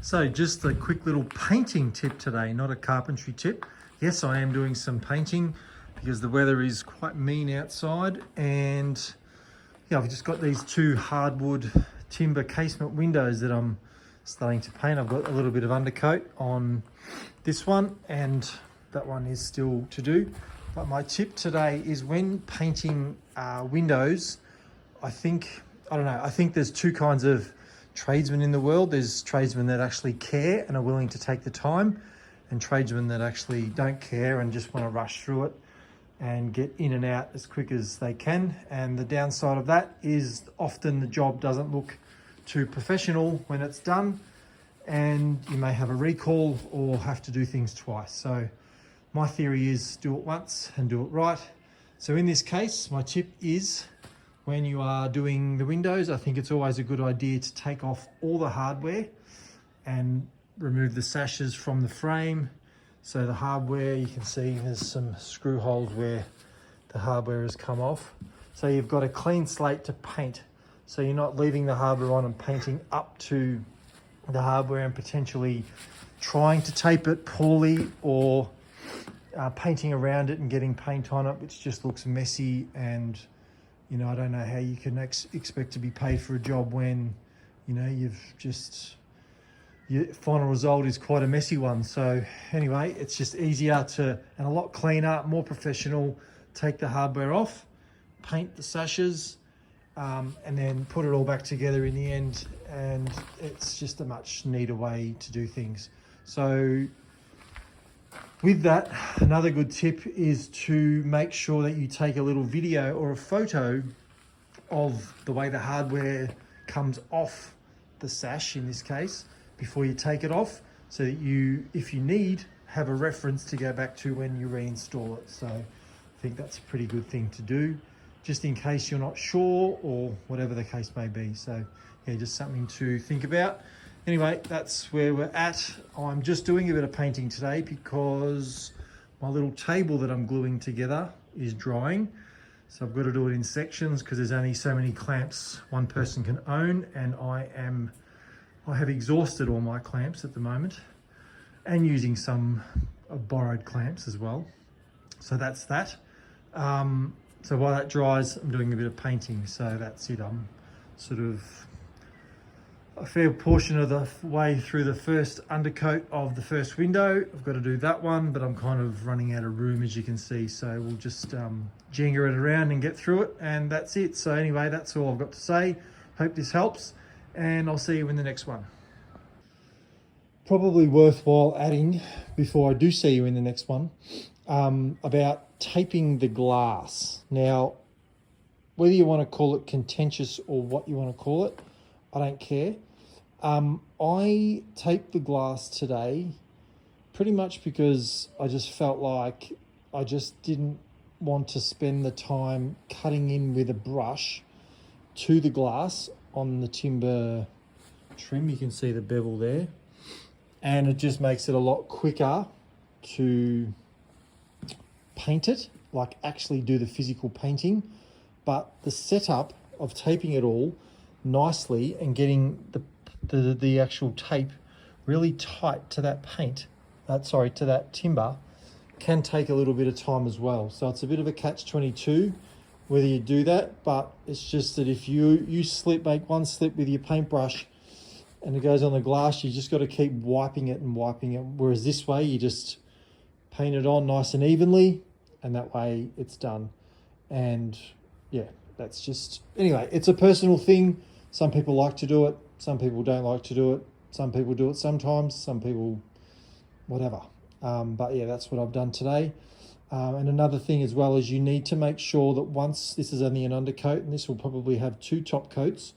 So just a quick little painting tip today, not a carpentry tip. Yes, I am doing some painting because the weather is quite mean outside, and yeah, I've just got these two hardwood timber casement windows that I'm starting to paint. I've got a little bit of undercoat on this one and that one is still to do. But my tip today is when painting windows, I think there's two kinds of tradesmen in the world. There's tradesmen that actually care and are willing to take the time, and tradesmen that actually don't care and just want to rush through it and get in and out as quick as they can. And the downside of that is often the job doesn't look too professional when it's done, and you may have a recall or have to do things twice. So my theory is do it once and do it right. So in this case, my tip is when you are doing the windows, I think it's always a good idea to take off all the hardware and remove the sashes from the frame. So the hardware, you can see there's some screw holes where the hardware has come off. So you've got a clean slate to paint. So you're not leaving the hardware on and painting up to the hardware and potentially trying to tape it poorly, or painting around it and getting paint on it, which just looks messy. And you know, I don't know how you can expect to be paid for a job when, you know, your final result is quite a messy one. So anyway, it's just easier and a lot cleaner, more professional. Take the hardware off, paint the sashes, and then put it all back together in the end. And it's just a much neater way to do things. So with that, another good tip is to make sure that you take a little video or a photo of the way the hardware comes off the sash in this case before you take it off, so that you, if you need, have a reference to go back to when you reinstall it. So I think that's a pretty good thing to do, just in case you're not sure or whatever the case may be. So yeah, just something to think about. Anyway, that's where we're at. I'm just doing a bit of painting today because my little table that I'm gluing together is drying. So I've got to do it in sections because there's only so many clamps one person can own, and I have exhausted all my clamps at the moment, and using some borrowed clamps as well. So that's that. So while that dries, I'm doing a bit of painting. So that's it. I'm sort of a fair portion of the way through the first undercoat of the first window. I've got to do that one, but I'm kind of running out of room, as you can see. So we'll just Jenga it around and get through it, and that's it. So anyway, that's all I've got to say. Hope this helps, and I'll see you in the next one. Probably worthwhile adding, before I do see you in the next one, about taping the glass. Now, whether you want to call it contentious or what you want to call it, I don't care. I taped the glass today pretty much because I just felt like I just didn't want to spend the time cutting in with a brush to the glass on the timber trim. You can see the bevel there, and it just makes it a lot quicker to paint it, like actually do the physical painting. But the setup of taping it all nicely and getting the actual tape really tight to that to that timber can take a little bit of time as well. So it's a bit of a catch-22 whether you do that, but it's just that if you make one slip with your paintbrush and it goes on the glass, you just got to keep wiping it, whereas this way you just paint it on nice and evenly, and that way it's done. And yeah, that's just, anyway, it's a personal thing. Some people like to do it, some people don't like to do it, some people do it sometimes, some people whatever. But yeah, that's what I've done today. And another thing as well is you need to make sure that once this is only an undercoat, and this will probably have two top coats,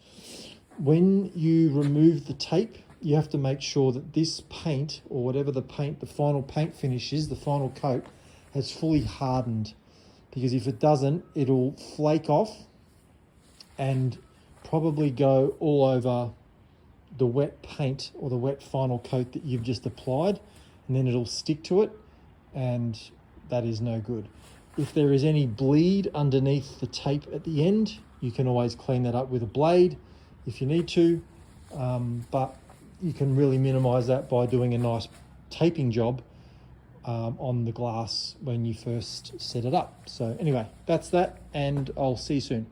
when you remove the tape, you have to make sure that this paint, or whatever the final paint finish is, the final coat, has fully hardened. Because if it doesn't, it'll flake off and probably go all over the wet paint or the wet final coat that you've just applied, and then it'll stick to it, and that is no good. If there is any bleed underneath the tape at the end, you can always clean that up with a blade if you need to. But you can really minimize that by doing a nice taping job on the glass when you first set it up. So anyway, that's that, and I'll see you soon.